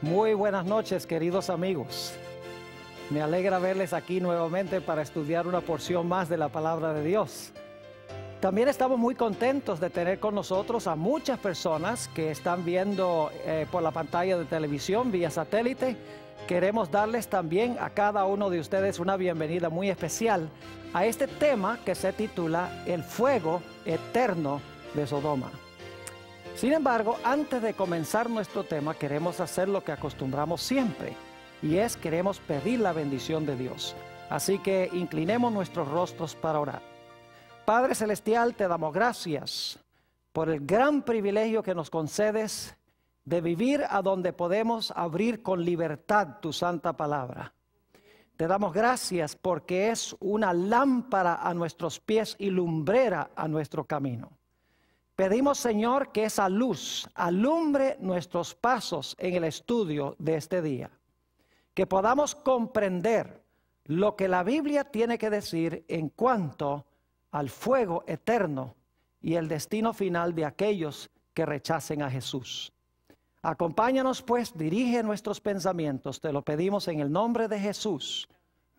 Muy buenas noches, queridos amigos. Me alegra verles aquí nuevamente para estudiar una porción más de la palabra de Dios. También estamos muy contentos de tener con nosotros a muchas personas que están viendo por la pantalla de televisión vía satélite. Queremos darles también a cada uno de ustedes una bienvenida muy especial a este tema que se titula El fuego eterno de Sodoma. Sin embargo, antes de comenzar nuestro tema, queremos hacer lo que acostumbramos siempre, y es queremos pedir la bendición de Dios. Así que inclinemos nuestros rostros para orar. Padre Celestial, te damos gracias por el gran privilegio que nos concedes de vivir a donde podemos abrir con libertad tu santa palabra. Te damos gracias porque es una lámpara a nuestros pies y lumbrera a nuestro camino. Pedimos, Señor, que esa luz alumbre nuestros pasos en el estudio de este día. Que podamos comprender lo que la Biblia tiene que decir en cuanto al fuego eterno y el destino final de aquellos que rechacen a Jesús. Acompáñanos pues, dirige nuestros pensamientos, te lo pedimos en el nombre de Jesús.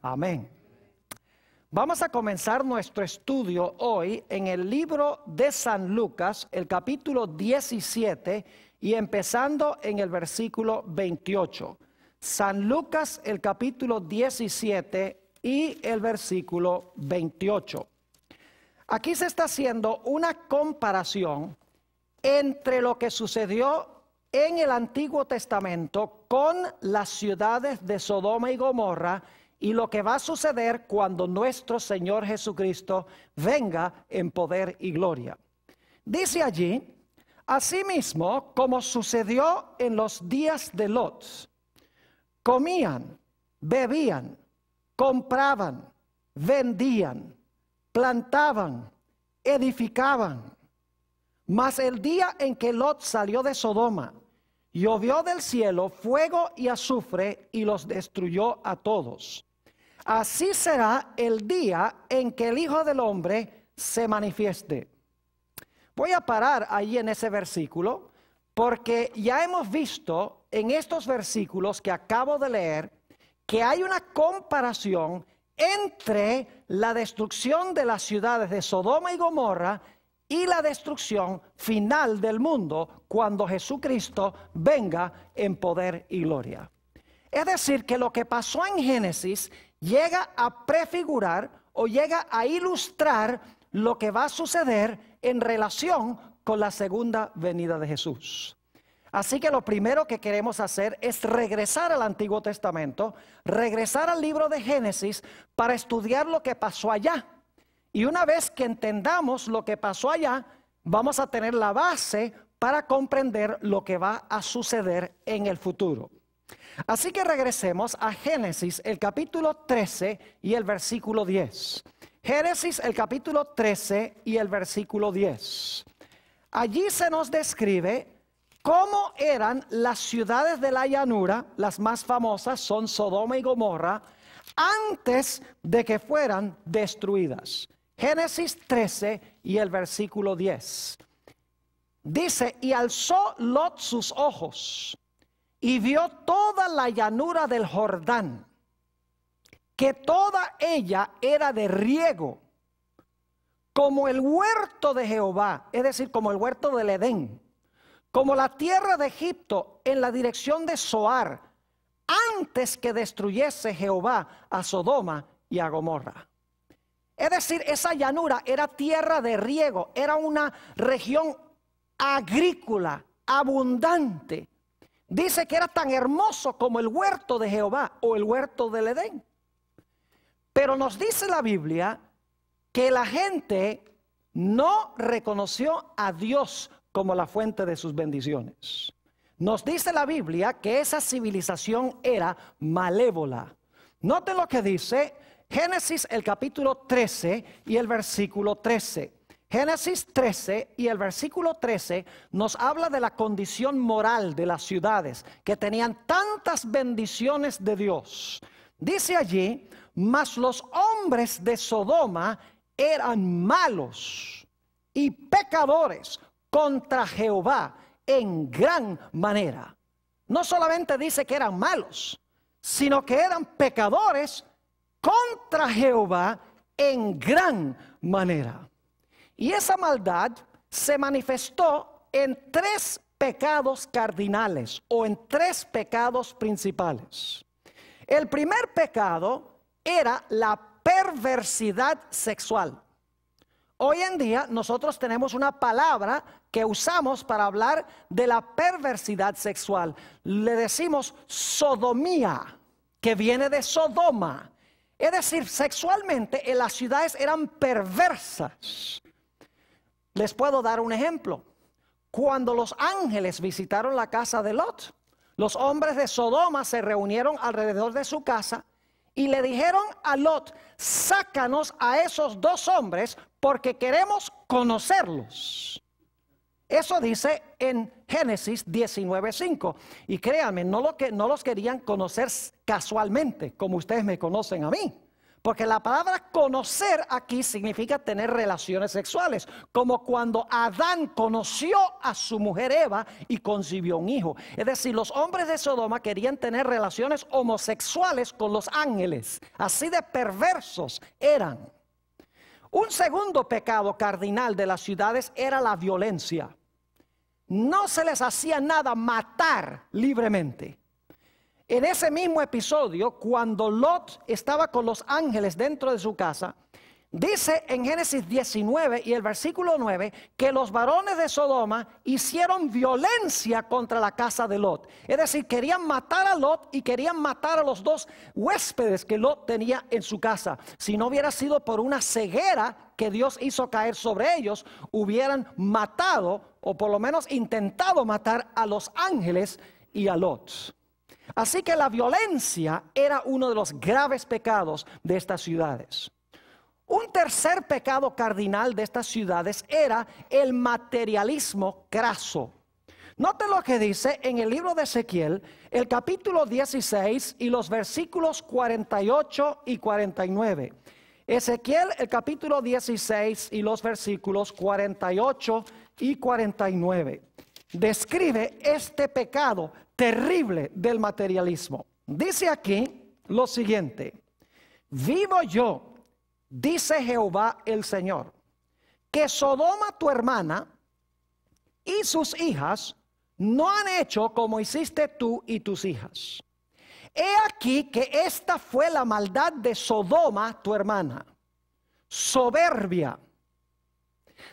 Amén. Vamos a comenzar nuestro estudio hoy en el libro de San Lucas, el capítulo 17 y empezando en el versículo 28. San Lucas, el capítulo 17 y el versículo 28. Aquí se está haciendo una comparación entre lo que sucedió en el Antiguo Testamento con las ciudades de Sodoma y Gomorra y lo que va a suceder cuando nuestro Señor Jesucristo venga en poder y gloria. Dice allí, asimismo, como sucedió en los días de Lot, comían, bebían, compraban, vendían, plantaban, edificaban. Mas el día en que Lot salió de Sodoma, llovió del cielo fuego y azufre y los destruyó a todos. Así será el día en que el Hijo del Hombre se manifieste. Voy a parar ahí en ese versículo porque ya hemos visto en estos versículos que acabo de leer que hay una comparación entre la destrucción de las ciudades de Sodoma y Gomorra y la destrucción final del mundo cuando Jesucristo venga en poder y gloria. Es decir, que lo que pasó en Génesis llega a prefigurar o llega a ilustrar lo que va a suceder en relación con la segunda venida de Jesús. Así que lo primero que queremos hacer es regresar al Antiguo Testamento, regresar al libro de Génesis para estudiar lo que pasó allá. Y una vez que entendamos lo que pasó allá, vamos a tener la base para comprender lo que va a suceder en el futuro. Así que regresemos a Génesis, el capítulo 13 y el versículo 10. Génesis, el capítulo 13 y el versículo 10. Allí se nos describe cómo eran las ciudades de la llanura, las más famosas son Sodoma y Gomorra, antes de que fueran destruidas. Génesis 13 y el versículo 10. Dice, y alzó Lot sus ojos y vio toda la llanura del Jordán, que toda ella era de riego, como el huerto de Jehová, es decir, como el huerto del Edén, como la tierra de Egipto en la dirección de Zoar, antes que destruyese Jehová a Sodoma y a Gomorra. Es decir, esa llanura era tierra de riego, era una región agrícola, abundante. Dice que era tan hermoso como el huerto de Jehová o el huerto del Edén. Pero nos dice la Biblia que la gente no reconoció a Dios como la fuente de sus bendiciones. Nos dice la Biblia que esa civilización era malévola. Noten lo que dice Génesis el capítulo 13 y el versículo 13. Génesis 13 y el versículo 13 nos habla de la condición moral de las ciudades que tenían tantas bendiciones de Dios. Dice allí, mas los hombres de Sodoma eran malos y pecadores contra Jehová en gran manera. no solamente dice que eran malos, sino que eran pecadores contra Jehová en gran manera. Y esa maldad se manifestó en 3 pecados cardinales o en 3 pecados principales. El primer pecado era la perversidad sexual. Hoy en día nosotros tenemos una palabra que usamos para hablar de la perversidad sexual. Le decimos sodomía, que viene de Sodoma. Es decir, sexualmente en las ciudades eran perversas. Les puedo dar un ejemplo. Cuando los ángeles visitaron la casa de Lot, los hombres de Sodoma se reunieron alrededor de su casa y le dijeron a Lot: sácanos a esos 2 hombres porque queremos conocerlos. Eso dice en Génesis 19:5. Y créanme, no los querían conocer casualmente, como ustedes me conocen a mí. Porque la palabra conocer aquí significa tener relaciones sexuales, como cuando Adán conoció a su mujer Eva y concibió un hijo. Es decir, los hombres de Sodoma querían tener relaciones homosexuales con los ángeles. Así de perversos eran. Un segundo pecado cardinal de las ciudades era la violencia. No se les hacía nada matar libremente. En ese mismo episodio, cuando Lot estaba con los ángeles dentro de su casa, dice en Génesis 19 y el versículo 9 que los varones de Sodoma hicieron violencia contra la casa de Lot. Es decir, querían matar a Lot y querían matar a los 2 huéspedes que Lot tenía en su casa. Si no hubiera sido por una ceguera que Dios hizo caer sobre ellos, hubieran matado o por lo menos intentado matar a los ángeles y a Lot. Así que la violencia era uno de los graves pecados de estas ciudades. Un tercer pecado cardinal de estas ciudades era el materialismo craso. Noten lo que dice en el libro de Ezequiel, el capítulo 16 y los versículos 48 y 49. Ezequiel, el capítulo 16 y los versículos 48 y 49. Describe este pecado terrible del materialismo. Dice aquí lo siguiente: vivo yo, dice Jehová el Señor, que Sodoma tu hermana y sus hijas no han hecho como hiciste tú y tus hijas. He aquí que esta fue la maldad de Sodoma tu hermana: soberbia,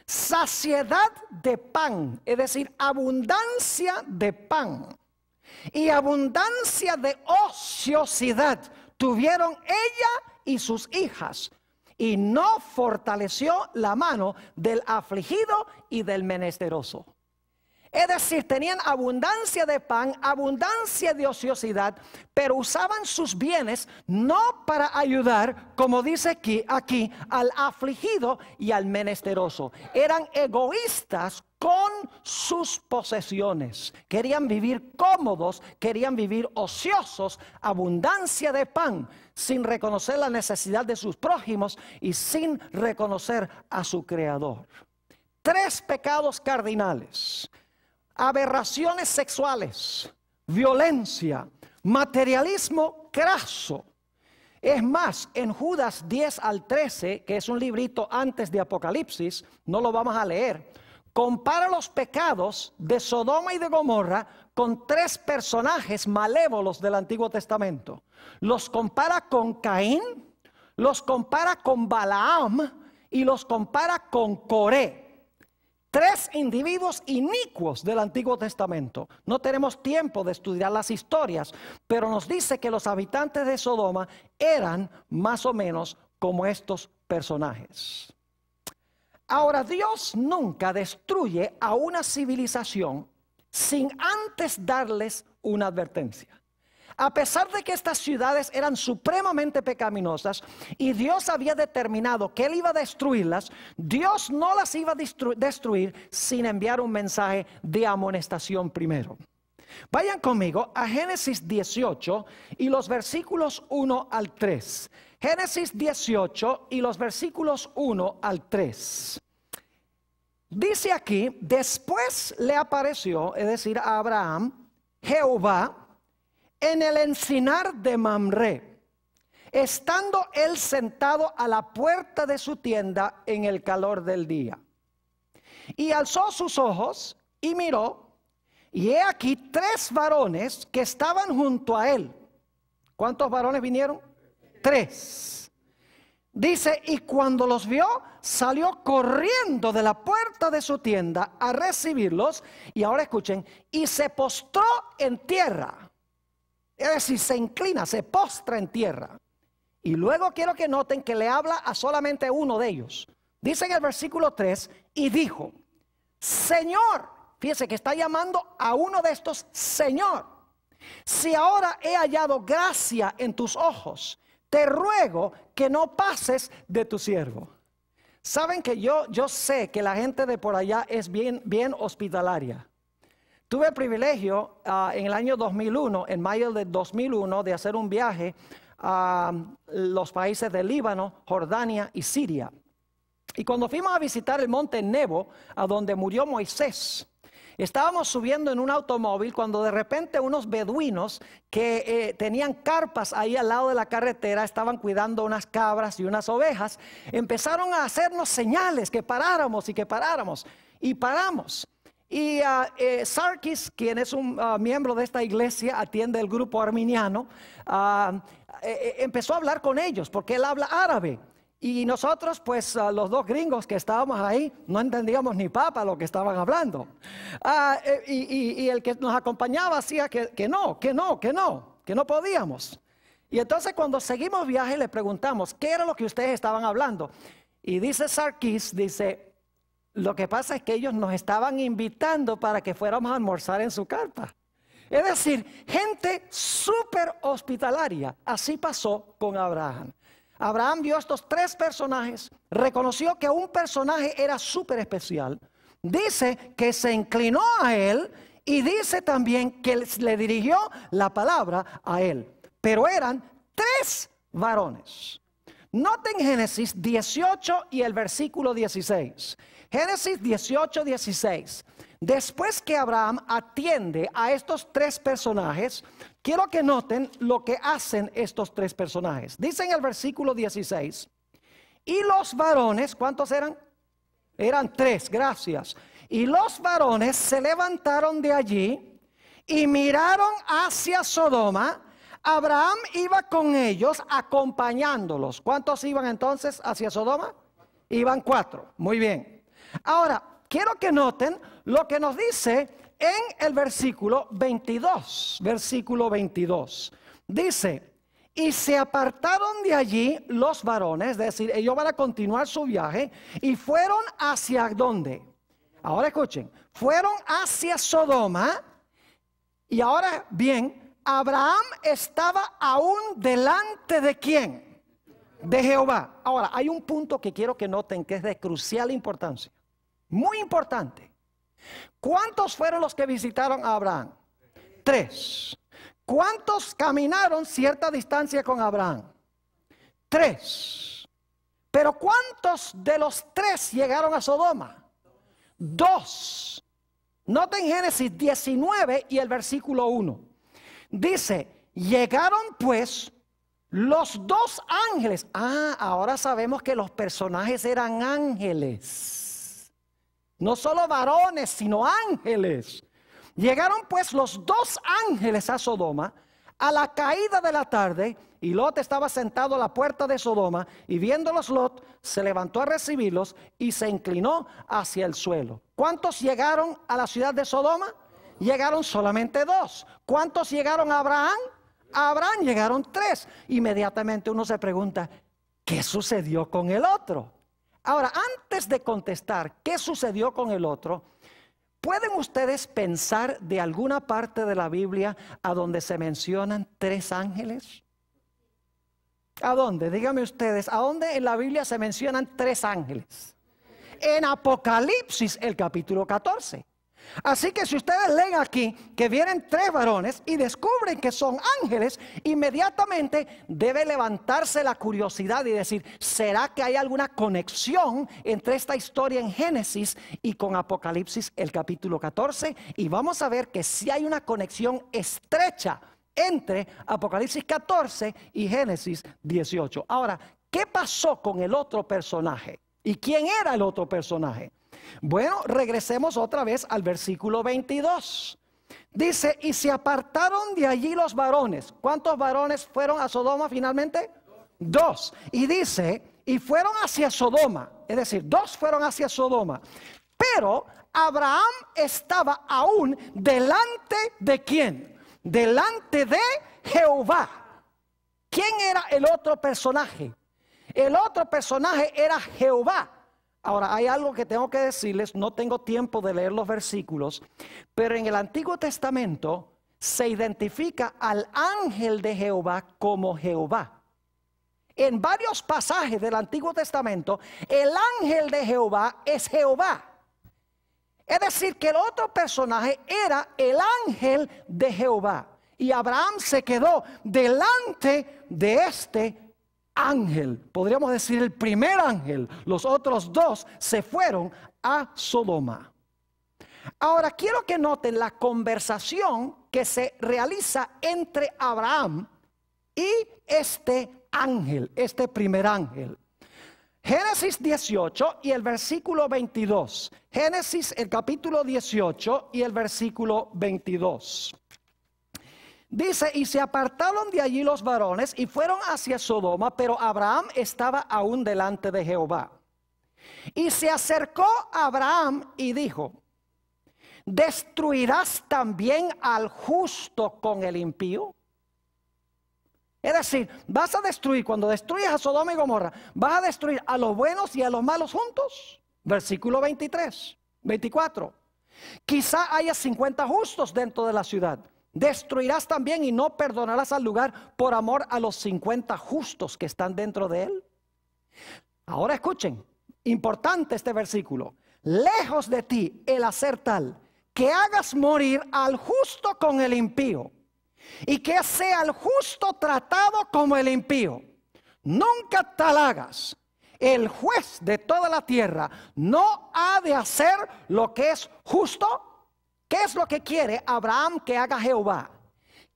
saciedad de pan, es decir, abundancia de pan, y abundancia de ociosidad tuvieron ella y sus hijas, y no fortaleció la mano del afligido y del menesteroso. Es decir, tenían abundancia de pan, abundancia de ociosidad, pero usaban sus bienes no para ayudar, como dice aquí al afligido y al menesteroso. Eran egoístas con sus posesiones. Querían vivir cómodos, querían vivir ociosos, abundancia de pan, sin reconocer la necesidad de sus prójimos y sin reconocer a su Creador. 3 pecados cardinales: aberraciones sexuales, violencia, materialismo craso. Es más, en Judas 10 al 13, que es un librito antes de Apocalipsis, no lo vamos a leer, compara los pecados de Sodoma y de Gomorra con 3 personajes malévolos del Antiguo Testamento. Los compara con Caín, los compara con Balaam y los compara con Coré. 3 individuos inicuos del Antiguo Testamento. No tenemos tiempo de estudiar las historias, pero nos dice que los habitantes de Sodoma eran más o menos como estos personajes. Ahora, Dios nunca destruye a una civilización sin antes darles una advertencia. A pesar de que estas ciudades eran supremamente pecaminosas y Dios había determinado que Él iba a destruirlas, Dios no las iba a destruir sin enviar un mensaje de amonestación primero. Vayan conmigo a Génesis 18 y los versículos 1 al 3. Génesis 18 y los versículos 1 al 3. Dice aquí: después le apareció, es decir, a Abraham, Jehová en el encinar de Mamre, estando él sentado a la puerta de su tienda en el calor del día. Y alzó sus ojos y miró, y he aquí 3 varones que estaban junto a él. ¿Cuántos varones vinieron? 3. Dice, y cuando los vio, salió corriendo de la puerta de su tienda a recibirlos. Y ahora escuchen, y se postró en tierra. Es decir, se inclina, se postra en tierra. Y luego quiero que noten que le habla a solamente uno de ellos. Dice en el versículo 3, y dijo, Señor, fíjese que está llamando a uno de estos Señor, si ahora he hallado gracia en tus ojos, te ruego que no pases de tu siervo. Saben que yo sé que la gente de por allá es bien hospitalaria. Tuve el privilegio en el año 2001, en mayo de 2001, de hacer un viaje a los países de Líbano, Jordania y Siria. Y cuando fuimos a visitar el monte Nebo, a donde murió Moisés, estábamos subiendo en un automóvil cuando de repente unos beduinos que tenían carpas ahí al lado de la carretera, estaban cuidando unas cabras y unas ovejas, empezaron a hacernos señales que paráramos y que paráramos. Y paramos. Y Sarkis, quien es un miembro de esta iglesia, atiende el grupo arminiano, empezó a hablar con ellos porque él habla árabe. Y nosotros, pues los 2 gringos que estábamos ahí, no entendíamos ni papa lo que estaban hablando. Y el que nos acompañaba hacía que no podíamos. Y entonces cuando seguimos viaje le preguntamos, ¿qué era lo que ustedes estaban hablando? Y dice Sarkis, dice, lo que pasa es que ellos nos estaban invitando para que fuéramos a almorzar en su carpa. Es decir, gente súper hospitalaria. Así pasó con Abraham. Abraham vio a estos 3 personajes, reconoció que un personaje era súper especial. Dice que se inclinó a él y dice también que le dirigió la palabra a él. Pero eran 3 varones. Noten Génesis 18 y el versículo 16. Génesis 18, 16. Después que Abraham atiende a estos 3 personajes, quiero que noten lo que hacen estos 3 personajes. Dice en el versículo 16, y los varones, ¿cuántos eran? Eran 3, gracias. Y los varones se levantaron de allí y miraron hacia Sodoma. Abraham iba con ellos acompañándolos. ¿Cuántos iban entonces hacia Sodoma? Iban 4, muy bien. Ahora, quiero que noten lo que nos dice en el versículo 22. Versículo 22. Dice, y se apartaron de allí los varones, es decir, ellos van a continuar su viaje, y fueron hacia ¿dónde? Ahora escuchen, fueron hacia Sodoma, y ahora bien, Abraham estaba aún delante de ¿quién? De Jehová. Ahora, hay un punto que quiero que noten que es de crucial importancia. Muy importante. ¿Cuántos fueron los que visitaron a Abraham? 3. ¿Cuántos caminaron cierta distancia con Abraham? 3. Pero ¿cuántos de los 3 llegaron a Sodoma? 2. Noten Génesis 19 y el versículo 1. Dice, llegaron pues los 2 ángeles. Ahora sabemos que los personajes eran ángeles. No solo varones, sino ángeles. Llegaron pues los 2 ángeles a Sodoma a la caída de la tarde, y Lot estaba sentado a la puerta de Sodoma, y viéndolos Lot se levantó a recibirlos y se inclinó hacia el suelo. ¿Cuántos llegaron a la ciudad de Sodoma? Llegaron solamente 2. ¿Cuántos llegaron a Abraham? A Abraham llegaron 3. Inmediatamente uno se pregunta, ¿qué sucedió con el otro? Ahora, antes de contestar qué sucedió con el otro, ¿pueden ustedes pensar de alguna parte de la Biblia a donde se mencionan 3 ángeles? ¿A dónde? Díganme ustedes, ¿a dónde en la Biblia se mencionan 3 ángeles? En Apocalipsis, el capítulo 14. Así que si ustedes leen aquí que vienen 3 varones y descubren que son ángeles, inmediatamente debe levantarse la curiosidad y decir, ¿será que hay alguna conexión entre esta historia en Génesis y con Apocalipsis el capítulo 14? Y vamos a ver que sí hay una conexión estrecha entre Apocalipsis 14 y Génesis 18. Ahora, ¿qué pasó con el otro personaje? ¿Y quién era el otro personaje? Bueno, regresemos otra vez al versículo 22. Dice, y se apartaron de allí los varones. ¿Cuántos varones fueron a Sodoma finalmente? 2. Y dice, y fueron hacia Sodoma. Es decir, 2 fueron hacia Sodoma. Pero Abraham estaba aún delante de ¿quién? Delante de Jehová. ¿Quién era el otro personaje? El otro personaje era Jehová. Ahora, hay algo que tengo que decirles, no tengo tiempo de leer los versículos, pero en el Antiguo Testamento se identifica al ángel de Jehová como Jehová. En varios pasajes del Antiguo Testamento, el ángel de Jehová es Jehová. Es decir, que el otro personaje era el ángel de Jehová. Y Abraham se quedó delante de este ángel, podríamos decir el primer ángel. Los otros 2 se fueron a Sodoma. Ahora quiero que noten la conversación que se realiza entre Abraham y este ángel, este primer ángel. Génesis 18 y el versículo 22. Génesis el capítulo 18 y el versículo 22. Dice, y se apartaron de allí los varones y fueron hacia Sodoma, pero Abraham estaba aún delante de Jehová. Y se acercó a Abraham y dijo, ¿destruirás también al justo con el impío? Es decir, vas a destruir, cuando destruyes a Sodoma y Gomorra, vas a destruir a los buenos y a los malos juntos. Versículo 24. Quizá haya 50 justos dentro de la ciudad. ¿Destruirás también y no perdonarás al lugar por amor a los 50 justos que están dentro de él? Ahora escuchen, importante este versículo. Lejos de ti el hacer tal, que hagas morir al justo con el impío, y que sea el justo tratado como el impío. Nunca tal hagas. El juez de toda la tierra no ha de hacer lo que es justo. ¿Qué es lo que quiere Abraham que haga Jehová?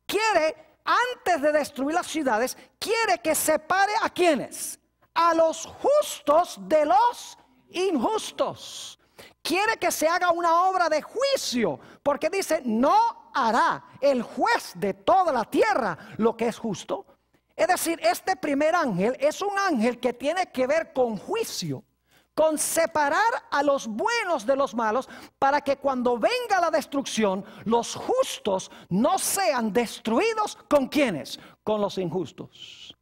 Quiere, antes de destruir las ciudades, quiere que separe a quienes, a los justos de los injustos. Quiere que se haga una obra de juicio, porque dice, no hará el juez de toda la tierra lo que es justo. Es decir, este primer ángel es un ángel que tiene que ver con juicio, con separar a los buenos de los malos, para que cuando venga la destrucción, los justos no sean destruidos. ¿Con quiénes? Con los injustos.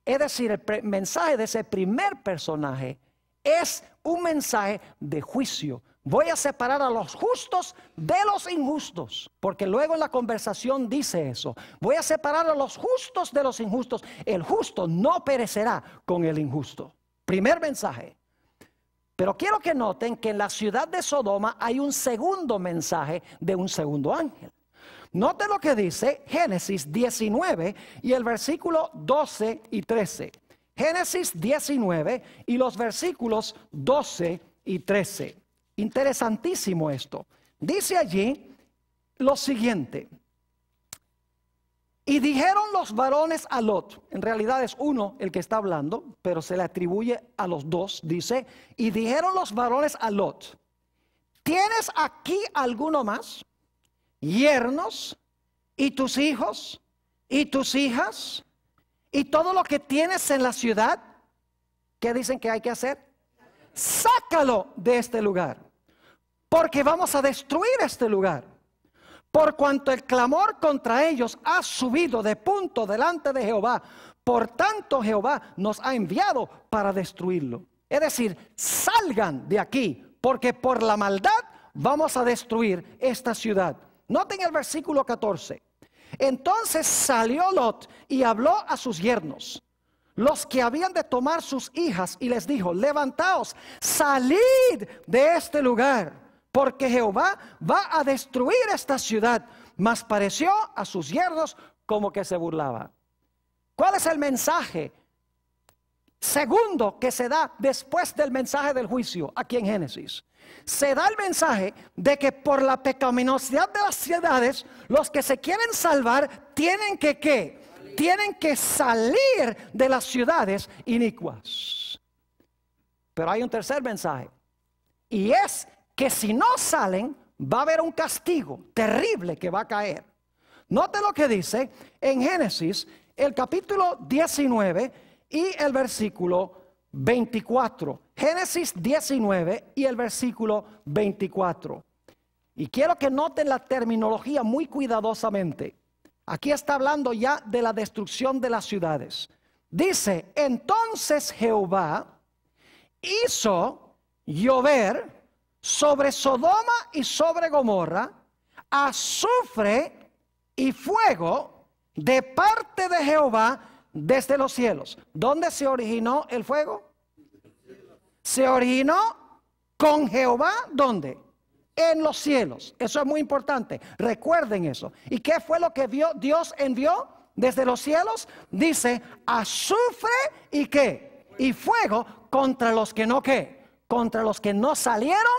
Es decir, el mensaje de ese primer personaje es un mensaje de juicio. Voy a separar a los justos de los injustos, porque luego en la conversación dice eso. Voy a separar a los justos de los injustos. El justo no perecerá con el injusto. Primer mensaje. Pero quiero que noten que en la ciudad de Sodoma hay un segundo mensaje de un segundo ángel. Noten lo que dice Génesis 19 y el versículo 12 y 13. Génesis 19 y los versículos 12 y 13. Interesantísimo esto. Dice allí lo siguiente. Y dijeron los varones a Lot, en realidad es uno el que está hablando, pero se le atribuye a los 2, dice, y dijeron los varones a Lot, ¿tienes aquí alguno más? Yernos, y tus hijos, y tus hijas, y todo lo que tienes en la ciudad. ¿Qué dicen que hay que hacer? Sácalo de este lugar, porque vamos a destruir este lugar. Por cuanto el clamor contra ellos ha subido de punto delante de Jehová, por tanto Jehová nos ha enviado para destruirlo. Es decir, salgan de aquí, porque por la maldad vamos a destruir esta ciudad. Noten el versículo 14. Entonces salió Lot y habló a sus yernos, los que habían de tomar sus hijas, y les dijo, levantaos, salid de este lugar, porque Jehová va a destruir esta ciudad. Mas pareció a sus yernos como que se burlaba. ¿Cuál es el mensaje segundo que se da después del mensaje del juicio aquí en Génesis? Se da el mensaje de que por la pecaminosidad de las ciudades, los que se quieren salvar tienen que ¿qué? Tienen que salir de las ciudades inicuas. Pero hay un tercer mensaje, y es que si no salen, va a haber un castigo terrible que va a caer. Note lo que dice en Génesis, el capítulo 19 y el versículo 24. Génesis 19 y el versículo 24. Y quiero que noten la terminología muy cuidadosamente. Aquí está hablando ya de la destrucción de las ciudades. Dice, entonces Jehová hizo llover sobre Sodoma y sobre Gomorra azufre y fuego de parte de Jehová desde los cielos. ¿Dónde se originó el fuego? Se originó con Jehová, ¿dónde? En los cielos. Eso es muy importante. Recuerden eso. ¿Y qué fue lo que Dios envió desde los cielos? Dice, azufre y ¿qué? Y fuego contra los que no ¿qué? Contra los que no salieron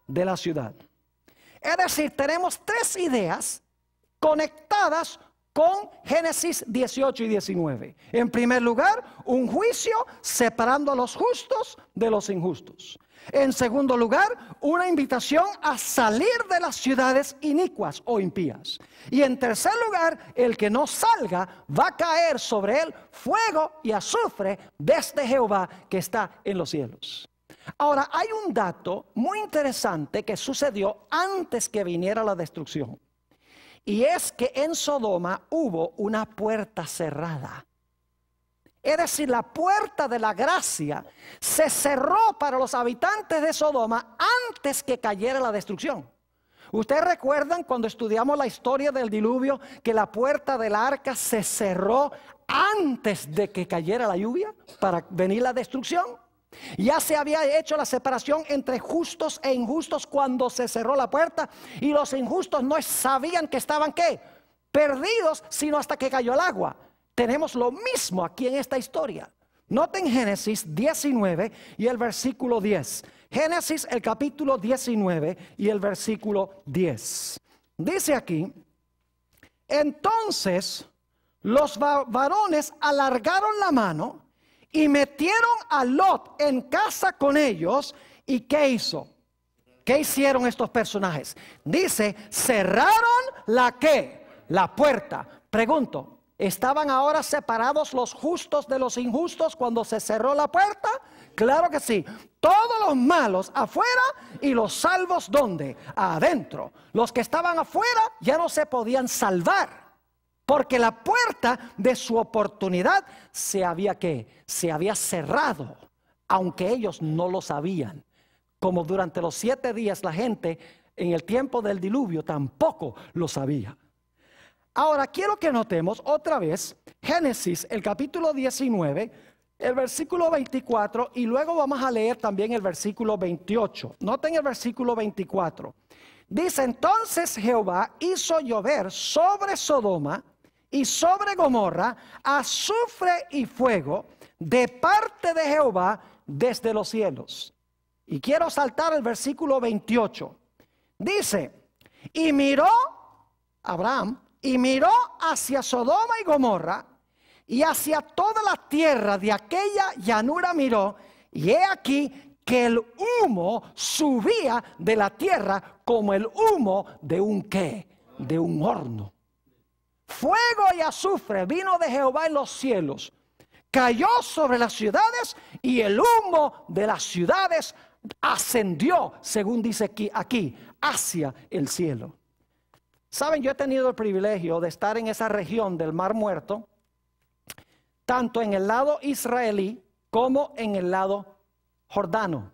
de la ciudad. Es decir, tenemos tres ideas conectadas con Génesis 18 y 19. En primer lugar, un juicio separando a los justos de los injustos. En segundo lugar, una invitación a salir de las ciudades inicuas o impías. Y en tercer lugar, el que no salga va a caer sobre él fuego y azufre desde Jehová que está en los cielos. Ahora, hay un dato muy interesante que sucedió antes que viniera la destrucción. Y es que en Sodoma hubo una puerta cerrada. Es decir, la puerta de la gracia se cerró para los habitantes de Sodoma antes que cayera la destrucción. ¿Ustedes recuerdan cuando estudiamos la historia del diluvio que la puerta del arca se cerró antes de que cayera la lluvia para venir la destrucción? Ya se había hecho la separación entre justos e injustos cuando se cerró la puerta, y los injustos no sabían que estaban ¿qué? Perdidos, sino hasta que cayó el agua. Tenemos lo mismo aquí en esta historia. Noten Génesis 19 y el versículo 10. Génesis el capítulo 19 y el versículo 10. Dice aquí, entonces los varones alargaron la mano y metieron a Lot en casa con ellos. ¿Y qué hizo? ¿Qué hicieron estos personajes? Dice, cerraron la ¿qué? La puerta. Pregunto, ¿estaban ahora separados los justos de los injustos cuando se cerró la puerta? Claro que sí. Todos los malos afuera y los salvos ¿dónde? Adentro. Los que estaban afuera ya no se podían salvar, porque la puerta de su oportunidad se había ¿qué? Se había cerrado, aunque ellos no lo sabían. Como durante los 7 días la gente en el tiempo del diluvio tampoco lo sabía. Ahora quiero que notemos otra vez Génesis, el capítulo 19, el versículo 24, y luego vamos a leer también el versículo 28. Noten el versículo 24. Dice, entonces Jehová hizo llover sobre Sodoma y sobre Gomorra azufre y fuego de parte de Jehová desde los cielos. Y quiero saltar el versículo 28. Dice, y miró Abraham, y miró hacia Sodoma y Gomorra, y hacia toda la tierra de aquella llanura miró, y he aquí que el humo subía de la tierra como el humo de un ¿qué? De un horno. Fuego y azufre vino de Jehová en los cielos, cayó sobre las ciudades, y el humo de las ciudades ascendió, según dice aquí, hacia el cielo. Saben, yo he tenido el privilegio de estar en esa región del Mar Muerto, tanto en el lado israelí como en el lado jordano.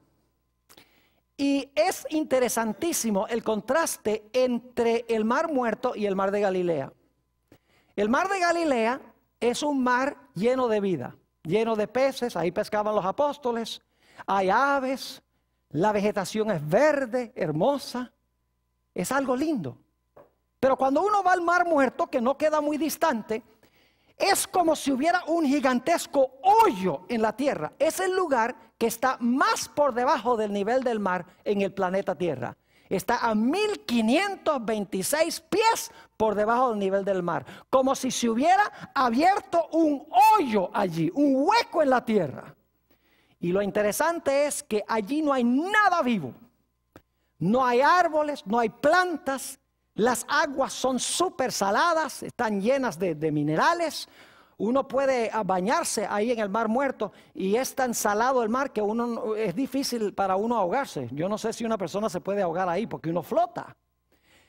Y es interesantísimo el contraste entre el Mar Muerto y el Mar de Galilea. El Mar de Galilea es un mar lleno de vida, lleno de peces, ahí pescaban los apóstoles, hay aves, La vegetación es verde, hermosa. Es algo lindo. Pero cuando uno va al Mar Muerto, que no queda muy distante, es como si hubiera un gigantesco hoyo en la tierra. Es el lugar que está más por debajo del nivel del mar en el planeta Tierra. Está a 1526 pies por debajo del nivel del mar. Como si se hubiera abierto un hoyo allí, un hueco en la tierra. Y lo interesante es que allí no hay nada vivo. No hay árboles, no hay plantas. Las aguas son súper saladas, están llenas de minerales. Uno puede bañarse ahí en el Mar Muerto y es tan salado el mar que es difícil para uno ahogarse. Yo no sé si una persona se puede ahogar ahí porque uno flota.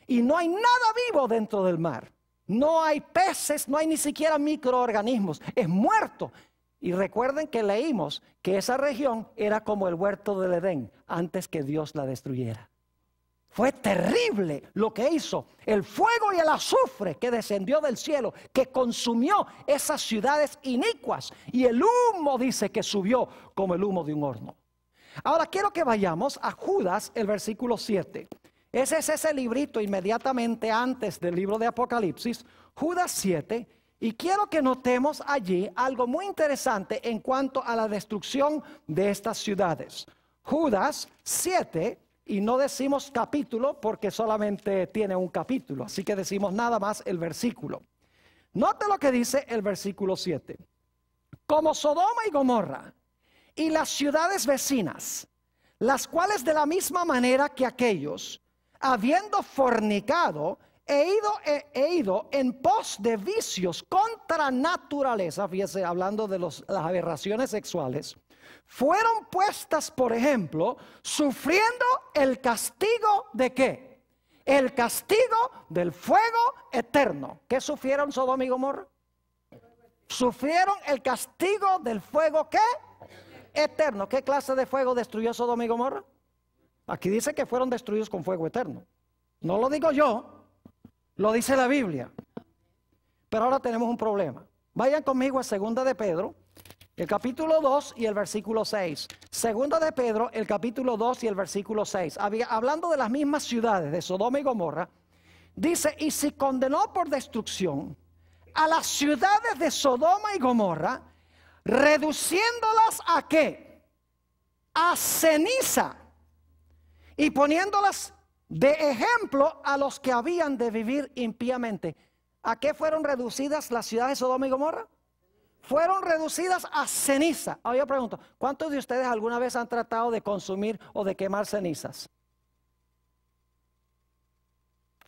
Y no hay nada vivo dentro del mar. No hay peces, no hay ni siquiera microorganismos. Es muerto. Y recuerden que leímos que esa región era como el huerto del Edén antes que Dios la destruyera. Fue terrible lo que hizo el fuego y el azufre que descendió del cielo, que consumió esas ciudades inicuas. Y el humo dice que subió como el humo de un horno. Ahora quiero que vayamos a Judas, el versículo 7. Ese es ese librito inmediatamente antes del libro de Apocalipsis, Judas 7. Y quiero que notemos allí algo muy interesante en cuanto a la destrucción de estas ciudades. Judas 7. Y no decimos capítulo porque solamente tiene un capítulo. Así que decimos nada más el versículo. Note lo que dice el versículo 7. Como Sodoma y Gomorra y las ciudades vecinas, las cuales de la misma manera que aquellos, habiendo fornicado, he ido en pos de vicios contra naturaleza, fíjese, hablando de las aberraciones sexuales, fueron puestas, por ejemplo, sufriendo el castigo ¿de qué? El castigo del fuego eterno. ¿Qué sufrieron Sodoma y Gomorra? Sufrieron el castigo del fuego ¿qué? Eterno. ¿Qué clase de fuego destruyó Sodoma y Gomorra? Aquí dice que fueron destruidos con fuego eterno. No lo digo yo, lo dice la Biblia. Pero ahora tenemos un problema. Vayan conmigo a 2 de Pedro. El capítulo 2 y el versículo 6. Segunda de Pedro, el capítulo 2 y el versículo 6. Hablando de las mismas ciudades de Sodoma y Gomorra, dice, y si condenó por destrucción a las ciudades de Sodoma y Gomorra, reduciéndolas ¿a qué? A ceniza, y poniéndolas de ejemplo a los que habían de vivir impíamente. ¿A qué fueron reducidas las ciudades de Sodoma y Gomorra? Fueron reducidas a ceniza. Ahora yo pregunto, ¿cuántos de ustedes alguna vez han tratado de consumir o de quemar cenizas?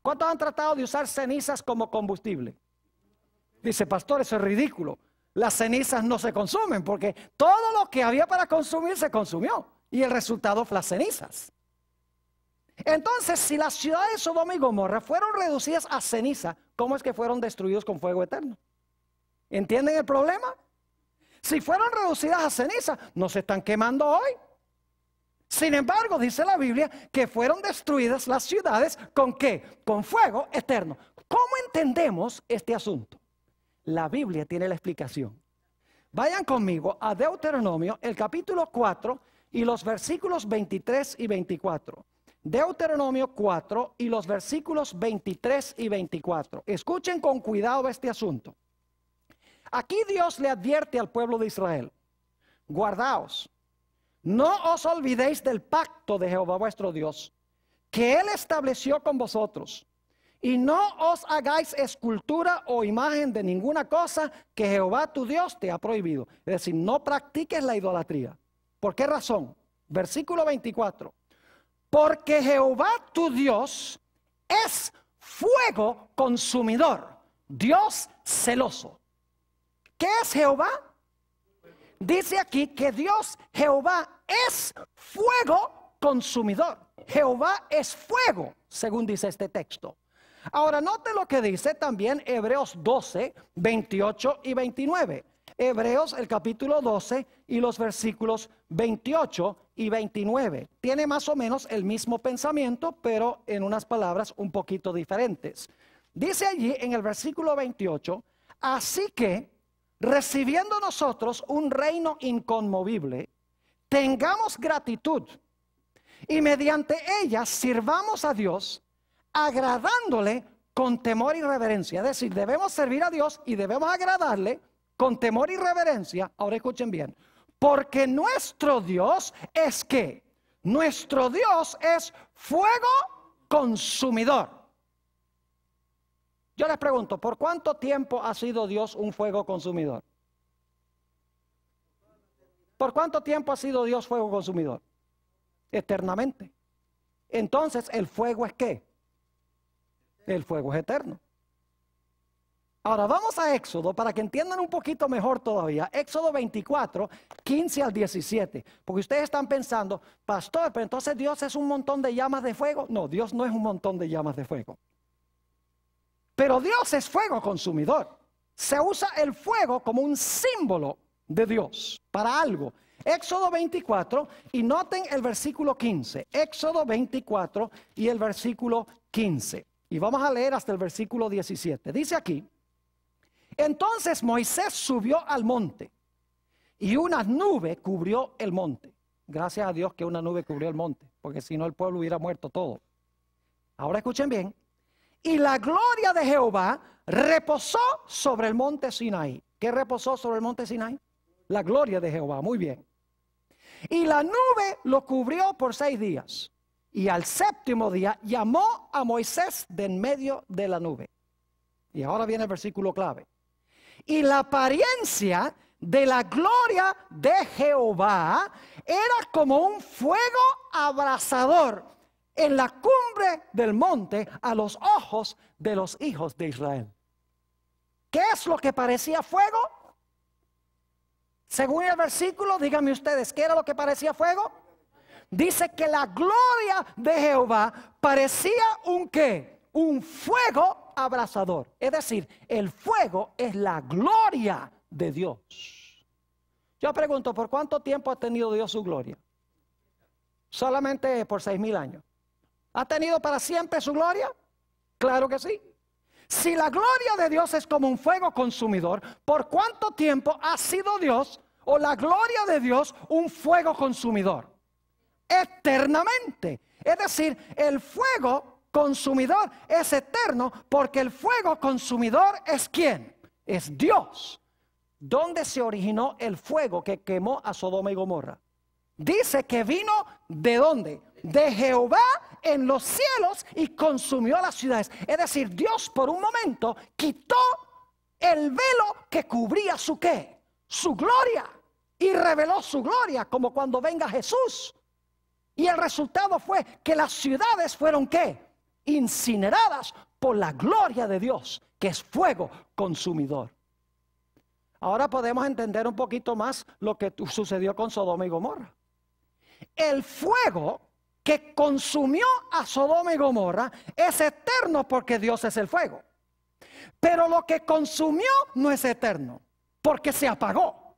¿Cuántos han tratado de usar cenizas como combustible? Dice, pastor, eso es ridículo. Las cenizas no se consumen porque todo lo que había para consumir se consumió. Y el resultado fue las cenizas. Entonces, si las ciudades de Sodoma y Gomorra fueron reducidas a ceniza, ¿cómo es que fueron destruidos con fuego eterno? ¿Entienden el problema? Si fueron reducidas a ceniza, no se están quemando hoy. Sin embargo, dice la Biblia que fueron destruidas las ciudades ¿con qué? Con fuego eterno. ¿Cómo entendemos este asunto? La Biblia tiene la explicación. Vayan conmigo a Deuteronomio, el capítulo 4 y los versículos 23 y 24. Deuteronomio 4 y los versículos 23 y 24. Escuchen con cuidado este asunto. Aquí Dios le advierte al pueblo de Israel: guardaos, no os olvidéis del pacto de Jehová vuestro Dios, que Él estableció con vosotros, y no os hagáis escultura o imagen de ninguna cosa que Jehová tu Dios te ha prohibido. Es decir, no practiques la idolatría. ¿Por qué razón? Versículo 24. Porque Jehová tu Dios es fuego consumidor, Dios celoso. ¿Qué es Jehová? Dice aquí que Dios, Jehová, es fuego consumidor. Jehová es fuego, según dice este texto. Ahora note lo que dice también Hebreos 12, 28 y 29. Hebreos el capítulo 12 y los versículos 28 y 29. Tiene más o menos el mismo pensamiento, pero en unas palabras un poquito diferentes. Dice allí en el versículo 28, así que, recibiendo nosotros un reino inconmovible, tengamos gratitud, y mediante ellas sirvamos a Dios, agradándole con temor y reverencia. Es decir, debemos servir a Dios y debemos agradarle con temor y reverencia. Ahora escuchen bien. Porque nuestro Dios es ¿qué? Nuestro Dios es fuego consumidor. Yo les pregunto, ¿por cuánto tiempo ha sido Dios un fuego consumidor? ¿Por cuánto tiempo ha sido Dios fuego consumidor? Eternamente. Entonces, ¿el fuego es qué? El fuego es eterno. Ahora vamos a Éxodo para que entiendan un poquito mejor todavía. Éxodo 24, 15 al 17. Porque ustedes están pensando, pastor, pero entonces Dios es un montón de llamas de fuego. No, Dios no es un montón de llamas de fuego. Pero Dios es fuego consumidor. Se usa el fuego como un símbolo de Dios para algo. Éxodo 24 y noten el versículo 15. Éxodo 24 y el versículo 15. Y vamos a leer hasta el versículo 17. Dice aquí: entonces Moisés subió al monte y una nube cubrió el monte. Gracias a Dios que una nube cubrió el monte, porque si no el pueblo hubiera muerto todo. Ahora escuchen bien. Y la gloria de Jehová reposó sobre el monte Sinaí. ¿Qué reposó sobre el monte Sinaí? La gloria de Jehová, muy bien. Y la nube lo cubrió por 6 días. Y al 7º día llamó a Moisés de en medio de la nube. Y ahora viene el versículo clave. Y la apariencia de la gloria de Jehová era como un fuego abrasador en la cumbre del monte a los ojos de los hijos de Israel. ¿Qué es lo que parecía fuego? Según el versículo, díganme ustedes, ¿qué era lo que parecía fuego? Dice que la gloria de Jehová parecía un ¿qué? Un fuego abrasador. Es decir, el fuego es la gloria de Dios. Yo pregunto, ¿por cuánto tiempo ha tenido Dios su gloria? Solamente por 6,000 años. ¿Ha tenido para siempre su gloria? Claro que sí. Si la gloria de Dios es como un fuego consumidor, ¿por cuánto tiempo ha sido Dios o la gloria de Dios un fuego consumidor? Eternamente. Es decir, el fuego consumidor es eterno porque el fuego consumidor es ¿quién? Es Dios. ¿Dónde se originó el fuego que quemó a Sodoma y Gomorra? Dice que vino ¿de dónde? De Jehová en los cielos y consumió las ciudades. Es decir, Dios por un momento quitó el velo que cubría su ¿qué? Su gloria. Y reveló su gloria como cuando venga Jesús. Y el resultado fue que las ciudades fueron ¿qué? Incineradas por la gloria de Dios, que es fuego consumidor. Ahora podemos entender un poquito más lo que sucedió con Sodoma y Gomorra. El fuego que consumió a Sodoma y Gomorra es eterno porque Dios es el fuego. Pero lo que consumió no es eterno porque se apagó.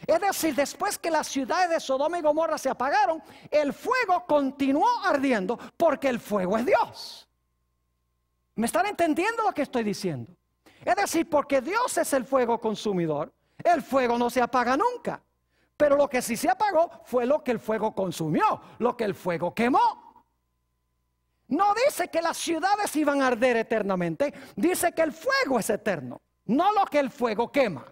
Es decir, después que las ciudades de Sodoma y Gomorra se apagaron, el fuego continuó ardiendo porque el fuego es Dios. ¿Me están entendiendo lo que estoy diciendo? Es decir, porque Dios es el fuego consumidor, el fuego no se apaga nunca. Pero lo que sí se apagó fue lo que el fuego consumió, lo que el fuego quemó. No dice que las ciudades iban a arder eternamente, dice que el fuego es eterno, no lo que el fuego quema.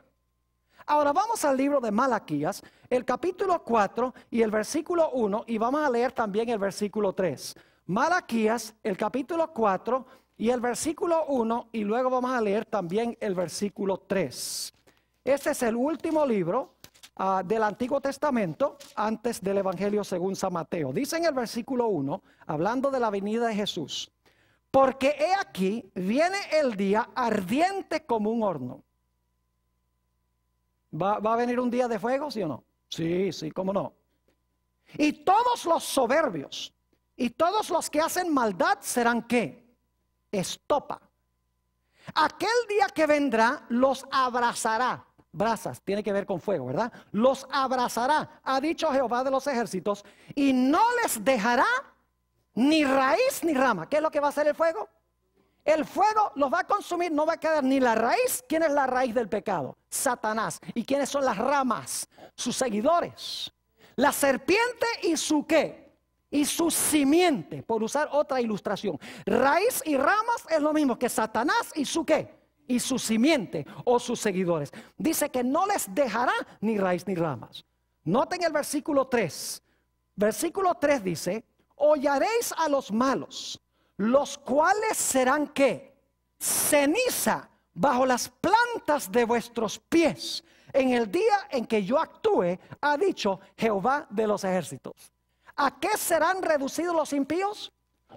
Ahora vamos al libro de Malaquías, el capítulo 4 y el versículo 1, y vamos a leer también el versículo 3. Malaquías, el capítulo 4 y el versículo 1, y luego vamos a leer también el versículo 3. Este es el último libro del Antiguo Testamento antes del Evangelio según San Mateo. Dice en el versículo 1, hablando de la venida de Jesús: porque he aquí, viene el día ardiente como un horno. ¿Va a venir un día de fuego, sí o no? Sí, sí, cómo no. Y todos los soberbios y todos los que hacen maldad serán ¿qué? Estopa. Aquel día que vendrá los abrazará. Brasas, tiene que ver con fuego, ¿verdad? Los abrazará, ha dicho Jehová de los ejércitos, y no les dejará ni raíz ni rama. ¿Qué es lo que va a hacer el fuego? El fuego los va a consumir, no va a quedar ni la raíz. ¿Quién es la raíz del pecado? Satanás. ¿Y quiénes son las ramas? Sus seguidores. La serpiente y su ¿qué? y su simiente, por usar otra ilustración. Raíz y ramas es lo mismo que Satanás y su ¿qué? Y su simiente o sus seguidores. Dice que no les dejará ni raíz ni ramas. Noten el versículo 3. Versículo 3 dice, hollaréis a los malos, los cuales serán ¿qué? Ceniza bajo las plantas de vuestros pies, en el día en que yo actúe, ha dicho Jehová de los ejércitos. ¿A qué serán reducidos los impíos?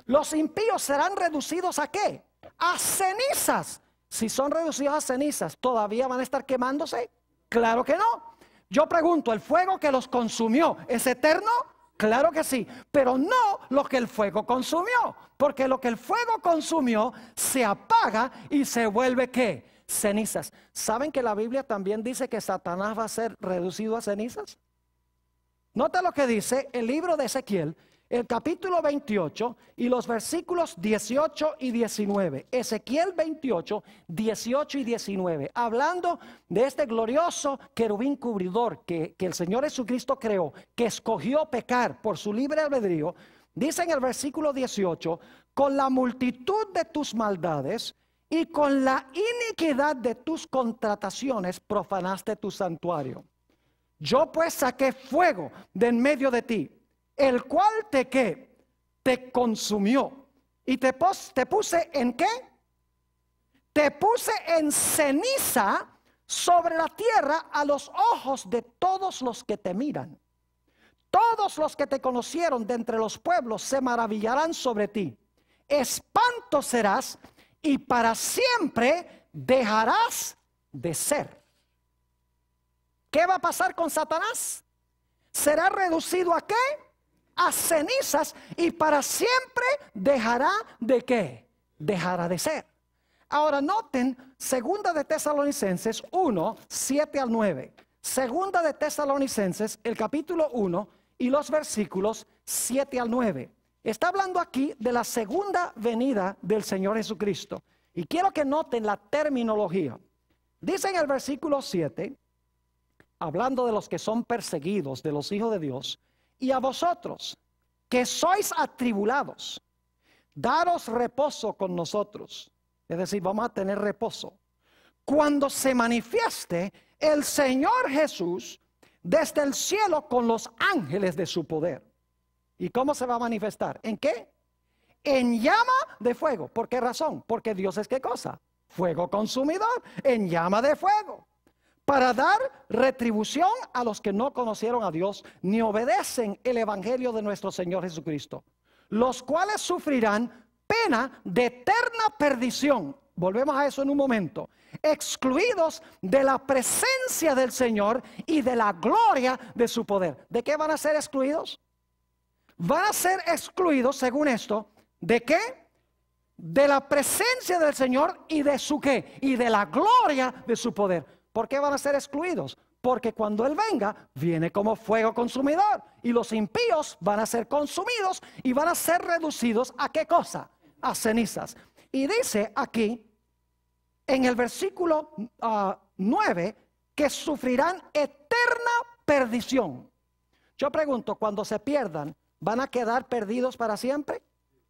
Los impíos serán reducidos ¿a qué? A cenizas. Si son reducidos a cenizas, ¿todavía van a estar quemándose? Claro que no. Yo pregunto, ¿el fuego que los consumió es eterno? Claro que sí, pero no lo que el fuego consumió, porque lo que el fuego consumió se apaga y se vuelve ¿qué? Cenizas. ¿Saben que la Biblia también dice que Satanás va a ser reducido a cenizas? Nota lo que dice el libro de Ezequiel, el capítulo 28 y los versículos 18 y 19. Ezequiel 28, 18 y 19. Hablando de este glorioso querubín cubridor que el Señor Jesucristo creó, que escogió pecar por su libre albedrío. Dice en el versículo 18, con la multitud de tus maldades y con la iniquidad de tus contrataciones profanaste tu santuario. Yo pues saqué fuego de en medio de ti, el cual te ¿qué? Te consumió. ¿Y te puse en qué? Te puse en ceniza sobre la tierra a los ojos de todos los que te miran. Todos los que te conocieron de entre los pueblos se maravillarán sobre ti. Espanto serás y para siempre dejarás de ser. ¿Qué va a pasar con Satanás? Será reducido ¿a qué? A cenizas y para siempre dejará de ¿qué? Dejará de ser. Ahora noten, segunda de Tesalonicenses 1, 7 al 9. Segunda de Tesalonicenses, el capítulo 1 y los versículos 7 al 9. Está hablando aquí de la segunda venida del Señor Jesucristo. Y quiero que noten la terminología. Dice en el versículo 7, hablando de los que son perseguidos, de los hijos de Dios, y a vosotros, que sois atribulados, daros reposo con nosotros. Es decir, vamos a tener reposo. Cuando se manifieste el Señor Jesús desde el cielo con los ángeles de su poder. ¿Y cómo se va a manifestar? ¿En qué? En llama de fuego. ¿Por qué razón? Porque Dios es ¿qué cosa? Fuego consumidor, en llama de fuego. Para dar retribución a los que no conocieron a Dios ni obedecen el evangelio de nuestro Señor Jesucristo, los cuales sufrirán pena de eterna perdición. Volvemos a eso en un momento. Excluidos de la presencia del Señor y de la gloria de su poder. ¿De qué van a ser excluidos? Van a ser excluidos, según esto, ¿de qué? De la presencia del Señor y de su ¿qué? Y de la gloria de su poder. ¿Por qué van a ser excluidos? Porque cuando Él venga, viene como fuego consumidor. Y los impíos van a ser consumidos y van a ser reducidos ¿a qué cosa? A cenizas. Y dice aquí, en el versículo 9, que sufrirán eterna perdición. Yo pregunto, cuando se pierdan, ¿van a quedar perdidos para siempre?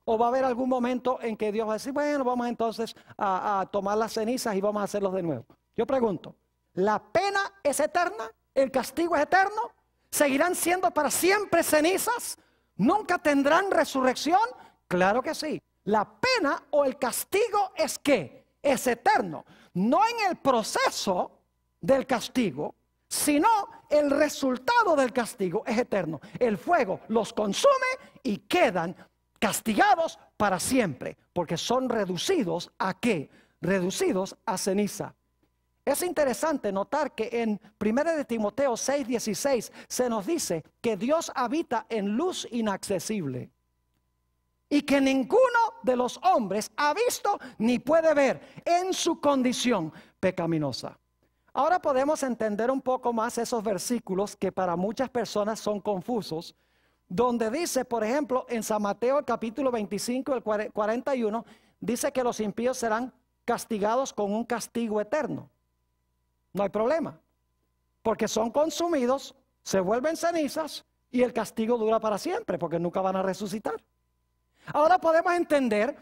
¿O va a haber algún momento en que Dios va a decir, bueno, vamos entonces a tomar las cenizas y vamos a hacerlos de nuevo? Yo pregunto, ¿la pena es eterna? ¿El castigo es eterno? ¿Seguirán siendo para siempre cenizas? ¿Nunca tendrán resurrección? Claro que sí. La pena o el castigo es ¿qué? Es eterno. No en el proceso del castigo, sino el resultado del castigo es eterno. El fuego los consume y quedan castigados para siempre, porque son reducidos ¿a qué? Reducidos a ceniza. Es interesante notar que en 1 de Timoteo 6:16 se nos dice que Dios habita en luz inaccesible y que ninguno de los hombres ha visto ni puede ver en su condición pecaminosa. Ahora podemos entender un poco más esos versículos que para muchas personas son confusos, donde dice, por ejemplo, en San Mateo el capítulo 25, el 41, dice que los impíos serán castigados con un castigo eterno. No hay problema, porque son consumidos, se vuelven cenizas Y el castigo dura para siempre, porque nunca van a resucitar. Ahora podemos entender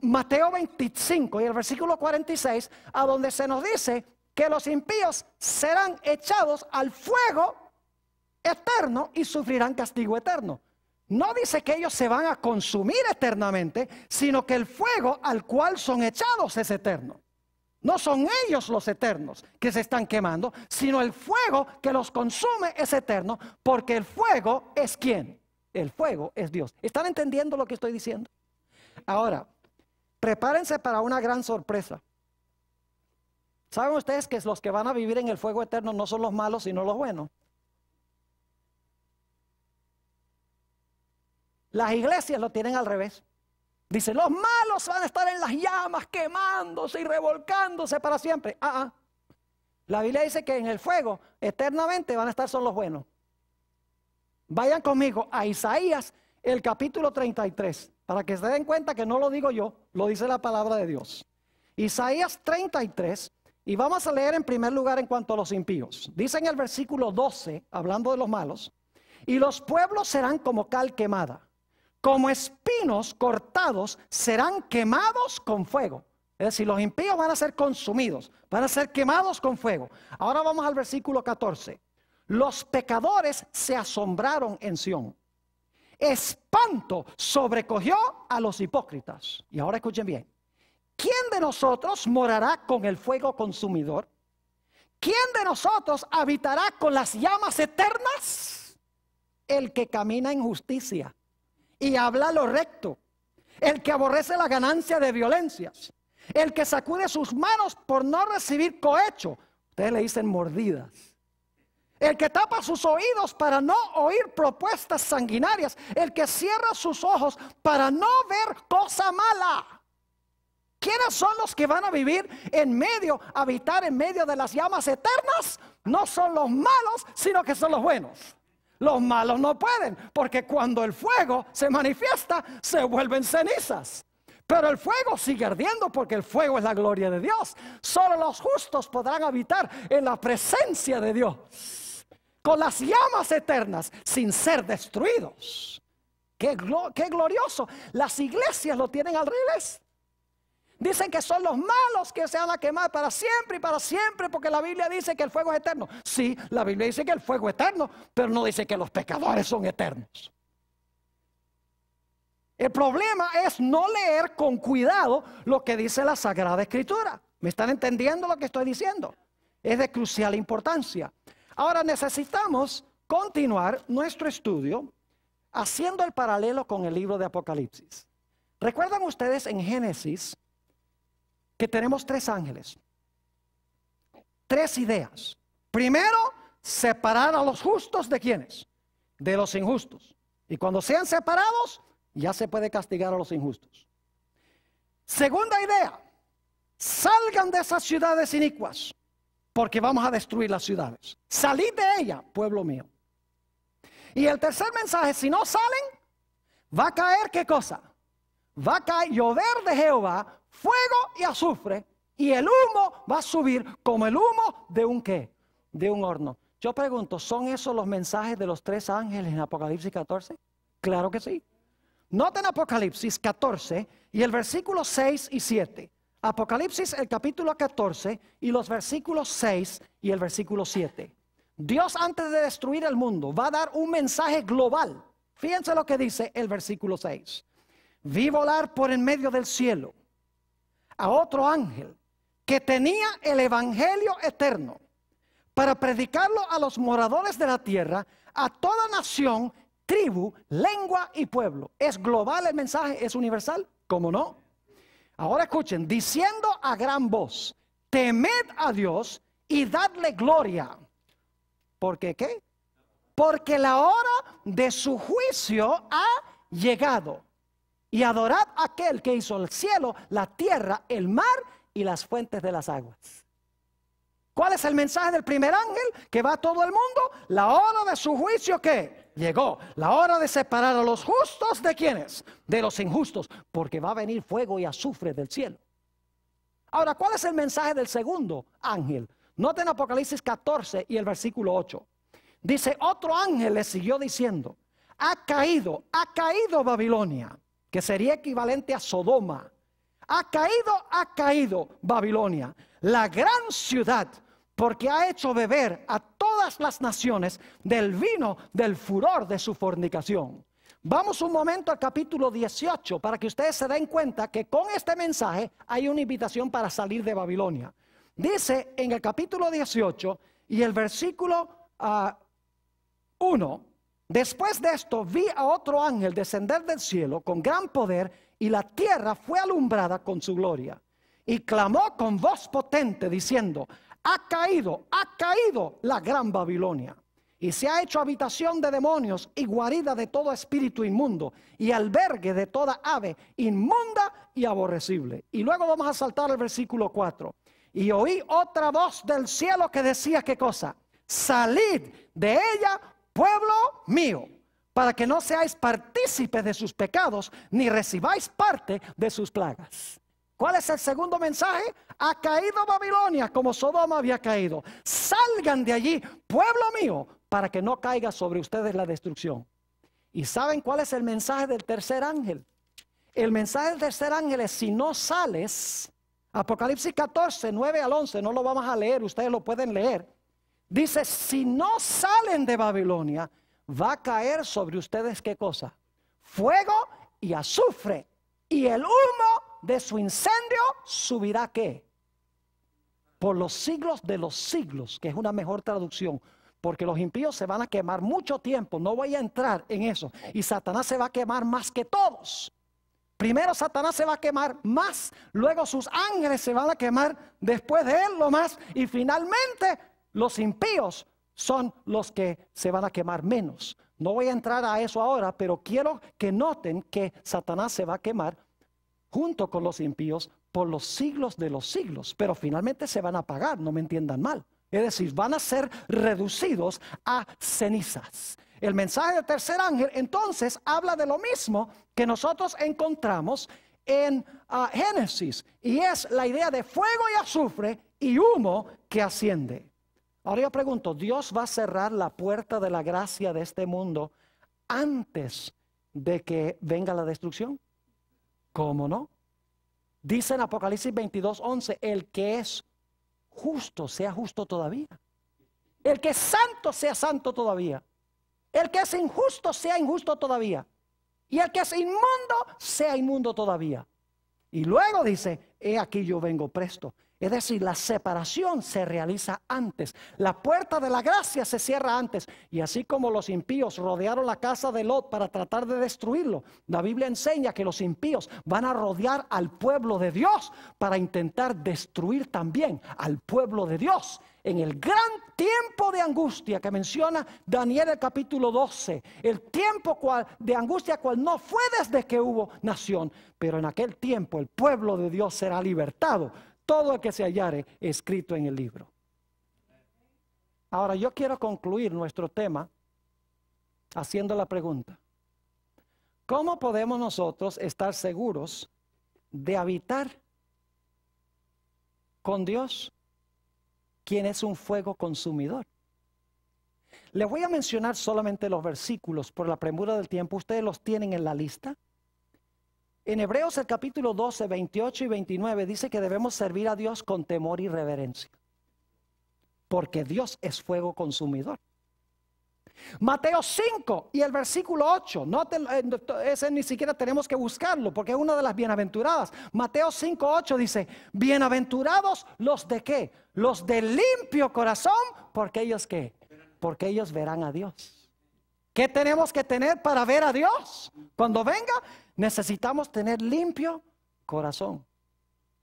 Mateo 25 y el versículo 46, a donde se nos dice que los impíos serán echados al fuego eterno y sufrirán castigo eterno. No dice que ellos se van a consumir eternamente, sino que el fuego al cual son echados es eterno. No son ellos los eternos que se están quemando, sino el fuego que los consume es eterno, porque el fuego es ¿quién? El fuego es Dios. ¿Están entendiendo lo que estoy diciendo? Ahora, prepárense para una gran sorpresa. ¿Saben ustedes que los que van a vivir en el fuego eterno no son los malos, sino los buenos? Las iglesias lo tienen al revés. Dice, los malos van a estar en las llamas quemándose y revolcándose para siempre. La Biblia dice que en el fuego eternamente van a estar son los buenos. Vayan conmigo a Isaías, el capítulo 33, para que se den cuenta que no lo digo yo, lo dice la palabra de Dios. Isaías 33, y vamos a leer en primer lugar en cuanto a los impíos. Dice en el versículo 12, hablando de los malos, y los pueblos serán como cal quemada. Como espinos cortados serán quemados con fuego. Es decir, los impíos van a ser consumidos, van a ser quemados con fuego. Ahora vamos al versículo 14. Los pecadores se asombraron en Sión. Espanto sobrecogió a los hipócritas. Y ahora escuchen bien. ¿Quién de nosotros morará con el fuego consumidor? ¿Quién de nosotros habitará con las llamas eternas? El que camina en justicia y habla lo recto, el que aborrece la ganancia de violencias, el que sacude sus manos por no recibir cohecho, ustedes le dicen mordidas, el que tapa sus oídos para no oír propuestas sanguinarias, el que cierra sus ojos para no ver cosa mala. ¿Quiénes son los que van a vivir en medio, habitar en medio de las llamas eternas? No son los malos, sino que son los buenos. Los malos no pueden, porque cuando el fuego se manifiesta, se vuelven cenizas. Pero el fuego sigue ardiendo, porque el fuego es la gloria de Dios. Solo los justos podrán habitar en la presencia de Dios, con las llamas eternas, sin ser destruidos. ¡Qué glorioso! Las iglesias lo tienen al revés. Dicen que son los malos que se van a quemar para siempre, porque la Biblia dice que el fuego es eterno. Sí, la Biblia dice que el fuego es eterno, pero no dice que los pecadores son eternos. El problema es no leer con cuidado lo que dice la Sagrada Escritura. ¿Me están entendiendo lo que estoy diciendo? Es de crucial importancia. Ahora necesitamos continuar nuestro estudio haciendo el paralelo con el libro de Apocalipsis. ¿Recuerdan ustedes en Génesis que tenemos tres ángeles, tres ideas? Primero, separar a los justos de ¿quiénes? De los injustos. Y cuando sean separados, ya se puede castigar a los injustos. Segunda idea, salgan de esas ciudades inicuas, porque vamos a destruir las ciudades. Salid de ella, pueblo mío. Y el tercer mensaje, si no salen, va a caer ¿qué cosa? Va a caer llover de Jehová, fuego y azufre, y el humo va a subir como el humo de un ¿qué? De un horno. Yo pregunto, ¿son esos los mensajes de los tres ángeles en Apocalipsis 14? Claro que sí. Noten Apocalipsis 14 y el versículo 6 y 7. Apocalipsis el capítulo 14 y los versículos 6 y el versículo 7. Dios antes de destruir el mundo va a dar un mensaje global. Fíjense lo que dice el versículo 6. Vi volar por en medio del cielo a otro ángel que tenía el evangelio eterno para predicarlo a los moradores de la tierra, a toda nación, tribu, lengua y pueblo. ¿Es global el mensaje? ¿Es universal? ¿Cómo no? Ahora escuchen, diciendo a gran voz, temed a Dios y dadle gloria. ¿Por qué qué? Porque la hora de su juicio ha llegado. Y adorad a aquel que hizo el cielo, la tierra, el mar y las fuentes de las aguas. ¿Cuál es el mensaje del primer ángel que va a todo el mundo? La hora de su juicio ¿qué? Llegó. La hora de separar a los justos ¿de quiénes? De los injustos, porque va a venir fuego y azufre del cielo. Ahora, ¿cuál es el mensaje del segundo ángel? Noten Apocalipsis 14 y el versículo 8. Dice, otro ángel le siguió diciendo, ha caído Babilonia, que sería equivalente a Sodoma. Ha caído Babilonia, la gran ciudad, porque ha hecho beber a todas las naciones del vino del furor de su fornicación. Vamos un momento al capítulo 18 para que ustedes se den cuenta que con este mensaje hay una invitación para salir de Babilonia. Dice en el capítulo 18 y el versículo 1, después de esto vi a otro ángel descender del cielo con gran poder y la tierra fue alumbrada con su gloria. Y clamó con voz potente diciendo, ha caído la gran Babilonia. Y se ha hecho habitación de demonios y guarida de todo espíritu inmundo y albergue de toda ave inmunda y aborrecible. Y luego vamos a saltar al versículo 4. Y oí otra voz del cielo que decía, ¿qué cosa? Salid de ella, pueblo mío, para que no seáis partícipes de sus pecados, ni recibáis parte de sus plagas. ¿Cuál es el segundo mensaje? Ha caído Babilonia como Sodoma había caído. Salgan de allí, pueblo mío, para que no caiga sobre ustedes la destrucción. ¿Y saben cuál es el mensaje del tercer ángel? El mensaje del tercer ángel es, si no sales, Apocalipsis 14, 9 al 11, no lo vamos a leer, ustedes lo pueden leer. Dice, si no salen de Babilonia, va a caer sobre ustedes, ¿qué cosa? Fuego y azufre, y el humo de su incendio subirá, ¿qué? Por los siglos de los siglos, que es una mejor traducción. Porque los impíos se van a quemar mucho tiempo. No voy a entrar en eso. Y Satanás se va a quemar más que todos. Primero Satanás se va a quemar más. Luego sus ángeles se van a quemar después de él lo más. Y finalmente los impíos son los que se van a quemar menos. No voy a entrar a eso ahora, pero quiero que noten que Satanás se va a quemar junto con los impíos por los siglos de los siglos. Pero finalmente se van a apagar, no me entiendan mal. Es decir, van a ser reducidos a cenizas. El mensaje del tercer ángel entonces habla de lo mismo que nosotros encontramos en Génesis. Y es la idea de fuego y azufre y humo que asciende. Ahora yo pregunto, ¿Dios va a cerrar la puerta de la gracia de este mundo antes de que venga la destrucción? ¿Cómo no? Dice en Apocalipsis 22:11, el que es justo sea justo todavía. El que es santo sea santo todavía. El que es injusto sea injusto todavía. Y el que es inmundo sea inmundo todavía. Y luego dice, he aquí yo vengo presto. Es decir, la separación se realiza antes. La puerta de la gracia se cierra antes. Y así como los impíos rodearon la casa de Lot para tratar de destruirlo, la Biblia enseña que los impíos van a rodear al pueblo de Dios para intentar destruir también al pueblo de Dios. En el gran tiempo de angustia que menciona Daniel el capítulo 12, el tiempo de angustia cual no fue desde que hubo nación, pero en aquel tiempo el pueblo de Dios será libertado. Todo el que se hallare escrito en el libro. Ahora yo quiero concluir nuestro tema haciendo la pregunta: ¿cómo podemos nosotros estar seguros de habitar con Dios, quien es un fuego consumidor? Les voy a mencionar solamente los versículos por la premura del tiempo. Ustedes los tienen en la lista. En Hebreos el capítulo 12, 28 y 29 dice que debemos servir a Dios con temor y reverencia, porque Dios es fuego consumidor. Mateo 5 y el versículo 8, ese ni siquiera tenemos que buscarlo porque es una de las bienaventuradas. Mateo 5, 8 dice, bienaventurados los de ¿qué? Los de limpio corazón, porque ellos ¿qué? Porque ellos verán a Dios. ¿Qué tenemos que tener para ver a Dios? Cuando venga, necesitamos tener limpio corazón.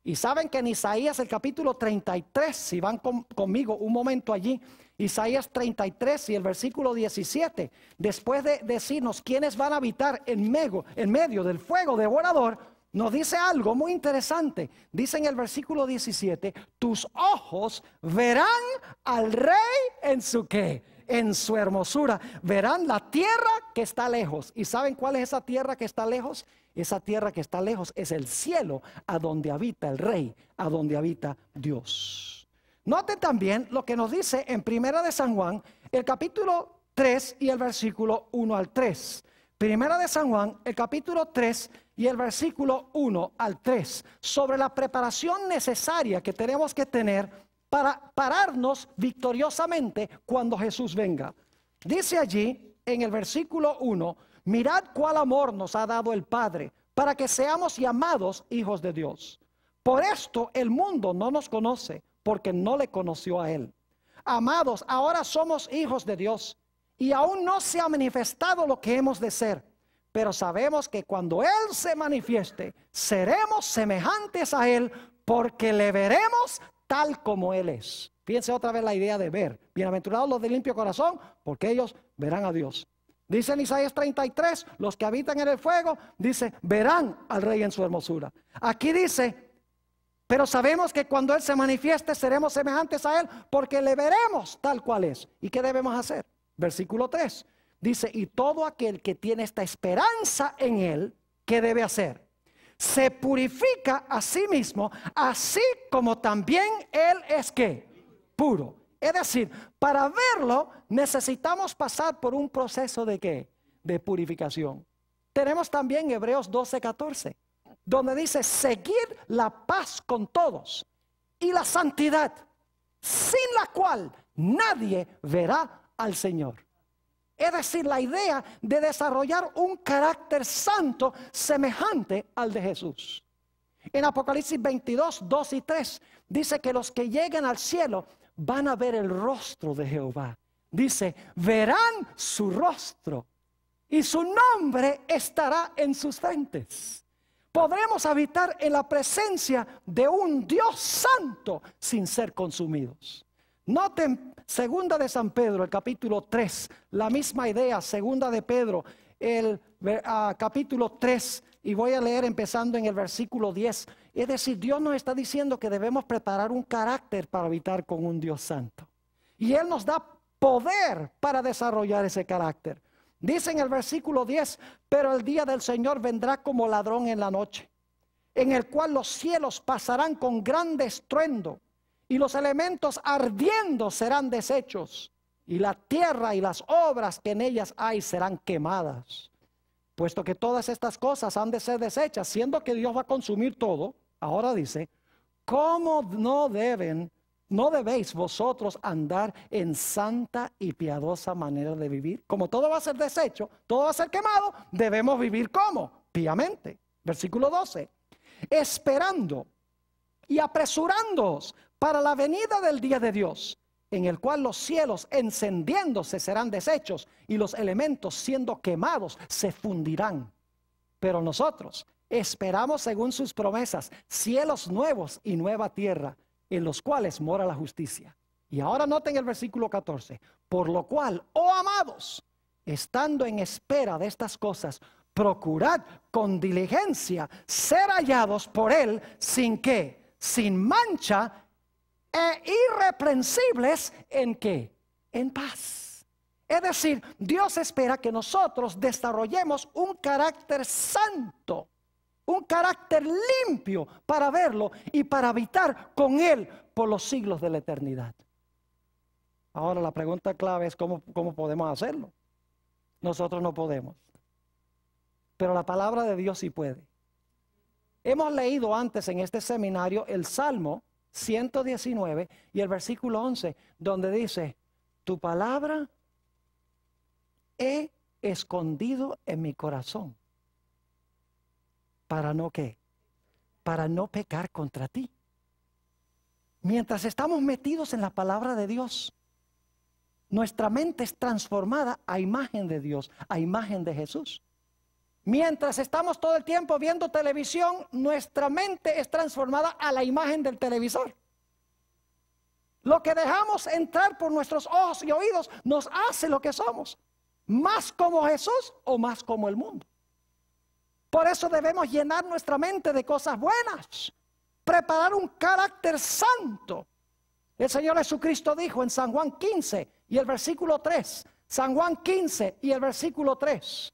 Y saben que en Isaías el capítulo 33, si van conmigo un momento allí, Isaías 33 y el versículo 17, después de decirnos quiénes van a habitar en medio del fuego devorador, nos dice algo muy interesante. Dice en el versículo 17, tus ojos verán al rey en su ¿qué? En su hermosura. Verán la tierra que está lejos. ¿Y saben cuál es esa tierra que está lejos? Esa tierra que está lejos es el cielo, a donde habita el rey, a donde habita Dios. Noten también lo que nos dice en Primera de San Juan, el capítulo 3 y el versículo 1 al 3. Primera de San Juan, el capítulo 3 y el versículo 1 al 3, sobre la preparación necesaria que tenemos que tener para pararnos victoriosamente cuando Jesús venga. Dice allí en el versículo 1, mirad cuál amor nos ha dado el Padre, para que seamos llamados hijos de Dios. Por esto el mundo no nos conoce, porque no le conoció a Él. Amados, ahora somos hijos de Dios, y aún no se ha manifestado lo que hemos de ser. Pero sabemos que cuando Él se manifieste, seremos semejantes a Él, porque le veremos tal como Él es. Fíjense otra vez la idea de ver. Bienaventurados los de limpio corazón, porque ellos verán a Dios. Dice en Isaías 33, los que habitan en el fuego, dice, verán al Rey en su hermosura. Aquí dice, pero sabemos que cuando Él se manifieste, seremos semejantes a Él, porque le veremos tal cual es. ¿Y qué debemos hacer? Versículo 3. Dice, y todo aquel que tiene esta esperanza en Él, ¿qué debe hacer? Se purifica a sí mismo, así como también Él es ¿qué? Puro. Es decir, para verlo necesitamos pasar por un proceso de ¿qué? De purificación. Tenemos también Hebreos 12:14, donde dice, seguid la paz con todos y la santidad, sin la cual nadie verá al Señor. Es decir, la idea de desarrollar un carácter santo semejante al de Jesús. En Apocalipsis 22, 2 y 3 dice que los que lleguen al cielo van a ver el rostro de Jehová. Dice, verán su rostro y su nombre estará en sus frentes. Podremos habitar en la presencia de un Dios santo sin ser consumidos. Noten segunda de San Pedro, el capítulo 3, la misma idea, segunda de Pedro, el capítulo 3, y voy a leer empezando en el versículo 10. Es decir, Dios nos está diciendo que debemos preparar un carácter para habitar con un Dios santo. Y Él nos da poder para desarrollar ese carácter. Dice en el versículo 10, pero el día del Señor vendrá como ladrón en la noche, en el cual los cielos pasarán con gran estruendo, y los elementos ardiendo serán deshechos, y la tierra y las obras que en ellas hay serán quemadas. Puesto que todas estas cosas han de ser deshechas, siendo que Dios va a consumir todo, ahora dice, ¿cómo no debéis vosotros andar en santa y piadosa manera de vivir? Como todo va a ser deshecho, todo va a ser quemado, debemos vivir ¿cómo? Piamente. Versículo 12. Esperando y apresurándoos para la venida del día de Dios, en el cual los cielos encendiéndose serán deshechos y los elementos siendo quemados se fundirán. Pero nosotros esperamos según sus promesas cielos nuevos y nueva tierra, en los cuales mora la justicia. Y ahora noten el versículo 14. Por lo cual, oh amados, estando en espera de estas cosas, procurad con diligencia ser hallados por Él sin ¿qué? Sin mancha e irreprensibles en ¿qué? En paz. Es decir, Dios espera que nosotros desarrollemos un carácter santo, un carácter limpio para verlo y para habitar con Él por los siglos de la eternidad. Ahora la pregunta clave es ¿cómo podemos hacerlo? Nosotros no podemos, pero la palabra de Dios sí puede. Hemos leído antes en este seminario el Salmo 119 y el versículo 11, donde dice, tu palabra he escondido en mi corazón. ¿Para no qué? Para no pecar contra ti. Mientras estamos metidos en la palabra de Dios, nuestra mente es transformada a imagen de Dios, a imagen de Jesús. Mientras estamos todo el tiempo viendo televisión, nuestra mente es transformada a la imagen del televisor. Lo que dejamos entrar por nuestros ojos y oídos nos hace lo que somos. Más como Jesús o más como el mundo. Por eso debemos llenar nuestra mente de cosas buenas. Preparar un carácter santo. El Señor Jesucristo dijo en San Juan 15 y el versículo 3. San Juan 15 y el versículo 3.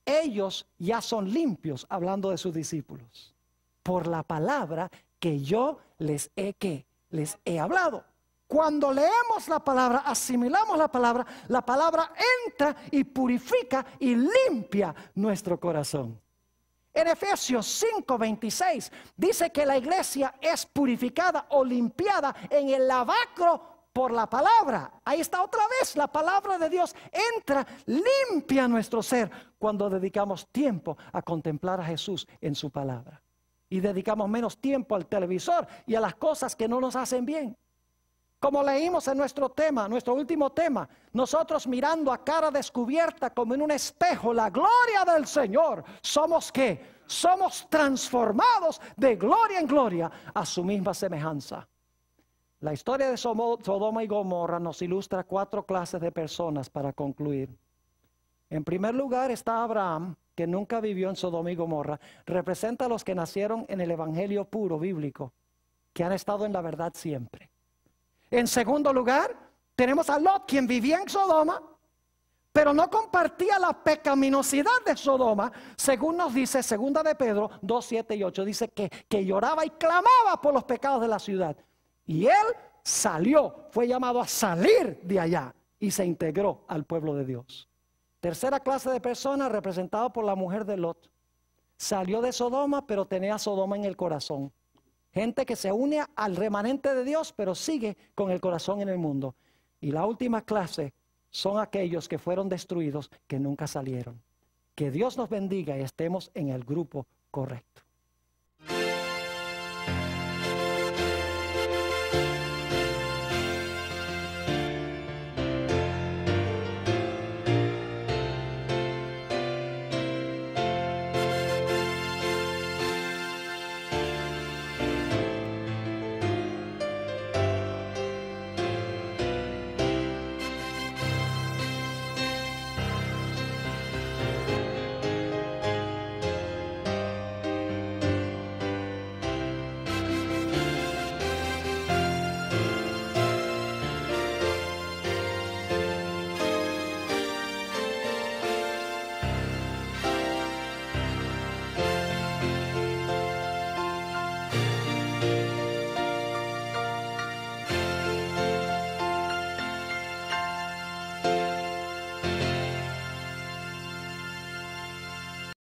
Ellos ya son limpios, hablando de sus discípulos, por la palabra que yo les he hablado. Cuando leemos la palabra, asimilamos la palabra entra y purifica y limpia nuestro corazón. En Efesios 5:26 dice que la iglesia es purificada o limpiada en el lavacro por la palabra. Ahí está otra vez, la palabra de Dios entra, limpia nuestro ser cuando dedicamos tiempo a contemplar a Jesús en su palabra. Y dedicamos menos tiempo al televisor y a las cosas que no nos hacen bien. Como leímos en nuestro tema, nuestro último tema, nosotros mirando a cara descubierta como en un espejo la gloria del Señor, ¿somos qué? Somos transformados de gloria en gloria a su misma semejanza. La historia de Sodoma y Gomorra nos ilustra 4 clases de personas para concluir. En primer lugar está Abraham, que nunca vivió en Sodoma y Gomorra. Representa a los que nacieron en el evangelio puro bíblico, que han estado en la verdad siempre. En segundo lugar, tenemos a Lot, quien vivía en Sodoma, pero no compartía la pecaminosidad de Sodoma, según nos dice 2 de Pedro 2, 7 y 8. Dice que lloraba y clamaba por los pecados de la ciudad. Y él salió, fue llamado a salir de allá y se integró al pueblo de Dios. Tercera clase de personas representada por la mujer de Lot. Salió de Sodoma, pero tenía Sodoma en el corazón. Gente que se une al remanente de Dios, pero sigue con el corazón en el mundo. Y la última clase son aquellos que fueron destruidos, que nunca salieron. Que Dios nos bendiga y estemos en el grupo correcto.